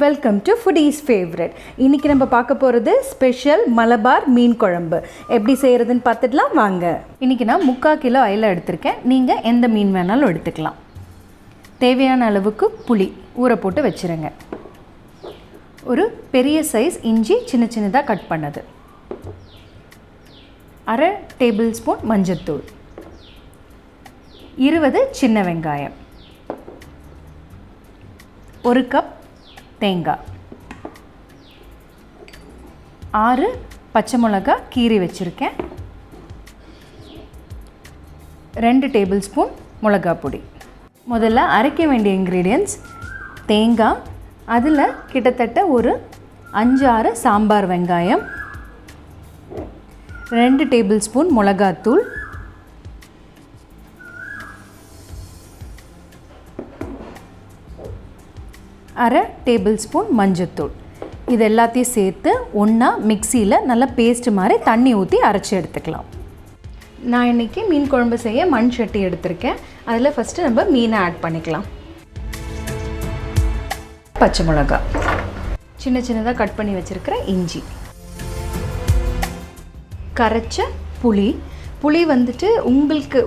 Welcome to foodies favourite. இன்றைக்கி நம்ம பார்க்க போகிறது ஸ்பெஷல் மலபார் மீன் குழம்பு. எப்படி செய்கிறதுன்னு பார்த்துடலாம் வாங்க. இன்றைக்கி நான் 3/4 கிலோ அயிலை எடுத்திருக்கேன். நீங்கள் எந்த மீன் வேணாலும் எடுத்துக்கலாம். தேவையான அளவுக்கு புளி ஊற போட்டு வச்சுருங்க. ஒரு பெரிய சைஸ் இஞ்சி சின்ன சின்னதாக கட் பண்ணது, 1/2 டேபிள் ஸ்பூன் மஞ்சள்தூள், 20 சின்ன வெங்காயம், 1 கப் தேங்காய், 6 பச்சை மிளகாய் கீறி வச்சுருக்கேன், 2 டேபிள் ஸ்பூன் மிளகாய் பொடி. முதல்ல அரைக்க வேண்டிய இன்க்ரீடியன்ட்ஸ்: தேங்காய், அதில் கிட்டத்தட்ட ஒரு 5-6 சாம்பார் வெங்காயம், 2 டேபிள் ஸ்பூன் மிளகாத்தூள், 1/2 டேபிள் ஸ்பூன் மஞ்சத்தூள். இது எல்லாத்தையும் சேர்த்து ஒன்றா மிக்சியில் நல்லா பேஸ்ட் மாதிரி தண்ணி ஊற்றி அரைச்சி எடுத்துக்கலாம். நான் இன்றைக்கி மீன் குழம்பு செய்ய மண் சட்டி எடுத்திருக்கேன். அதில் ஃபஸ்ட்டு நம்ம மீனை ஆட் பண்ணிக்கலாம். பச்சை மிளகாய், சின்ன சின்னதாக கட் பண்ணி வச்சுருக்கிற இஞ்சி, கரைச்ச புளி. புளி வந்துட்டு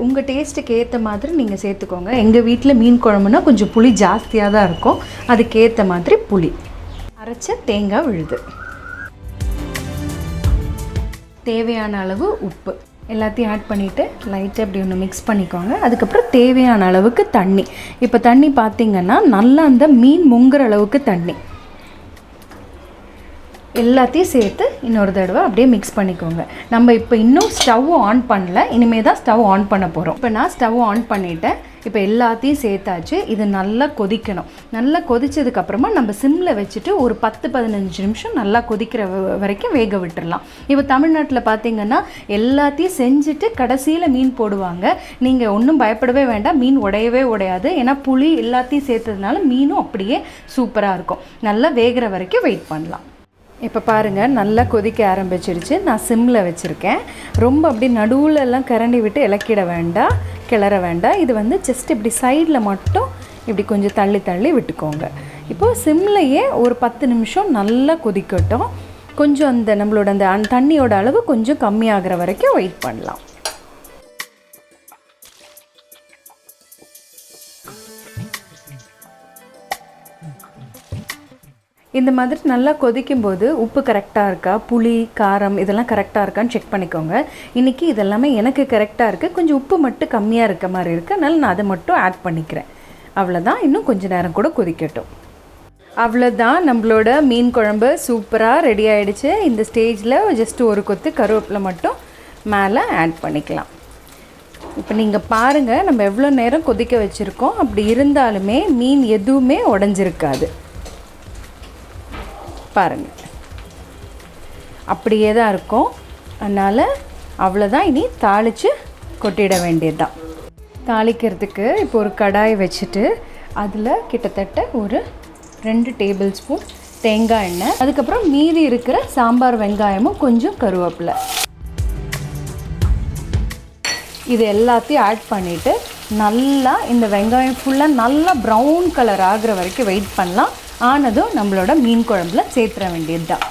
உங்கள் டேஸ்ட்டுக்கு ஏற்ற மாதிரி நீங்கள் சேர்த்துக்கோங்க. எங்கள் வீட்டில் மீன் குழம்புனா கொஞ்சம் புளி ஜாஸ்தியாக தான் இருக்கும், அதுக்கேற்ற மாதிரி புளி. அரைச்ச தேங்காய் விழுது, தேவையான அளவு உப்பு எல்லாத்தையும் ஆட் பண்ணிவிட்டு லைட்டாக இப்படி ஒன்று மிக்ஸ் பண்ணிக்கோங்க. அதுக்கப்புறம் தேவையான அளவுக்கு தண்ணி. இப்போ தண்ணி பார்த்திங்கன்னா நல்லா அந்த மீன் முங்குற அளவுக்கு தண்ணி. எல்லாத்தையும் சேர்த்து இன்னொரு தடவை அப்படியே மிக்ஸ் பண்ணிக்கோங்க. நம்ம இப்போ இன்னும் ஸ்டவ் ஆன் பண்ணல, இனிமேல் தான் ஸ்டவ் ஆன் பண்ண போகிறோம். இப்போ நான் ஸ்டவ் ஆன் பண்ணிவிட்டேன். இப்போ எல்லாத்தையும் சேர்த்தாச்சு. இது நல்லா கொதிக்கணும். நல்லா கொதித்ததுக்கப்புறமா நம்ம சிம்மில் வச்சுட்டு ஒரு 10-15 நிமிஷம் நல்லா கொதிக்கிற வரைக்கும் வேக விட்டுடலாம். இப்போ தமிழ்நாட்டில் பார்த்திங்கன்னா எல்லாத்தையும் செஞ்சுட்டு கடைசியில் மீன் போடுவாங்க. நீங்கள் ஒன்றும் பயப்படவே வேண்டாம், மீன் உடையவே உடையாது. ஏன்னா புளி எல்லாத்தையும் சேர்த்ததுனால மீனும் அப்படியே சூப்பராக இருக்கும். நல்லா வேகிற வரைக்கும் வெயிட் பண்ணலாம். இப்போ பாருங்கள், நல்லா கொதிக்க ஆரம்பிச்சிருச்சு. நான் சிம்மில் வச்சுருக்கேன். ரொம்ப அப்படி நடுவுலலாம் கரண்டி விட்டு இலக்கிட வேண்டாம், கிளற வேண்டாம். இது வந்து ஜஸ்ட் இப்படி சைடில் மட்டும் இப்படி கொஞ்சம் தள்ளி தள்ளி விட்டுக்கோங்க. இப்போது சிம்லையே ஒரு 10 நிமிஷம் நல்லா கொதிக்கட்டும். கொஞ்சம் அந்த நம்மளோட அந்த தண்ணியோட அளவு கொஞ்சம் கம்மியாகிற வரைக்கும் வெயிட் பண்ணலாம். இந்த மாதிரி நல்லா கொதிக்கும்போது உப்பு கரெக்டாக இருக்கா, புளி காரம் இதெல்லாம் கரெக்டாக இருக்கான்னு செக் பண்ணிக்கோங்க. இன்றைக்கி இதெல்லாமே எனக்கு கரெக்டாக இருக்குது. கொஞ்சம் உப்பு மட்டும் கம்மியாக இருக்க மாதிரி இருக்குது, அதனால் நான் அதை மட்டும் ஆட் பண்ணிக்கிறேன். அவ்வளோதான். இன்னும் கொஞ்சம் நேரம் கூட கொதிக்கட்டும். அவ்வளோதான், நம்மளோட மீன் குழம்பு சூப்பராக ரெடி ஆகிடுச்சு. இந்த ஸ்டேஜில் ஜஸ்ட்டு ஒரு கொத்து கருவேப்பிலை மட்டும் மேலே ஆட் பண்ணிக்கலாம். இப்போ நீங்கள் பாருங்கள், நம்ம எவ்வளோ நேரம் கொதிக்க வச்சுருக்கோம். அப்படி இருந்தாலுமே மீன் எதுவுமே உடஞ்சிருக்காது. பாருங்கள், அப்படியே தான் இருக்கும். அதனால் அவ்வளோதான். இனி தாளித்து கொட்டிட வேண்டியது தான். தாளிக்கிறதுக்கு இப்போ ஒரு கடாய் வச்சுட்டு அதில் கிட்டத்தட்ட ஒரு 2 டேபிள் ஸ்பூன் தேங்காய் எண்ணெய், அதுக்கப்புறம் மீதி இருக்கிற சாம்பார் வெங்காயமும் கொஞ்சம் கருவேப்பிலை, இது எல்லாத்தையும் ஆட் பண்ணிவிட்டு நல்லா இந்த வெங்காயம் ஃபுல்லாக நல்லா ப்ரௌன் கலர் ஆகிற வரைக்கும் வெயிட் பண்ணலாம். ஆனதும் நம்மளோட மீன் குழம்புல சேர்த்துற வேண்டியது தான்.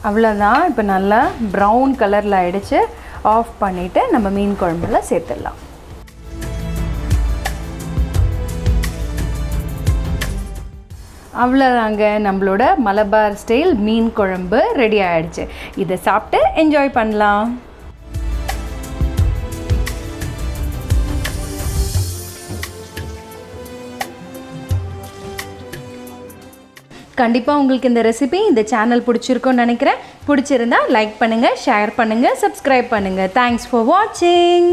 அவ்வளோதான். இப்போ நல்லா ப்ரௌன் கலரில் ஆகிடுச்சு. ஆஃப் பண்ணிவிட்டு நம்ம மீன் குழம்புல சேர்த்துடலாம். அவ்வளோதாங்க, நம்மளோட மலபார் ஸ்டைல் மீன் குழம்பு ரெடி ஆகிடுச்சு. இதை சாப்பிட்டு என்ஜாய் பண்ணலாம். கண்டிப்பாக உங்களுக்கு இந்த ரெசிபி, இந்த சேனல் பிடிச்சிருக்குன்னு நினைக்கிறேன். பிடிச்சிருந்தா லைக் பண்ணுங்கள், ஷேர் பண்ணுங்கள், சப்ஸ்கிரைப் பண்ணுங்கள். தேங்க்ஸ் ஃபார் வாட்சிங்.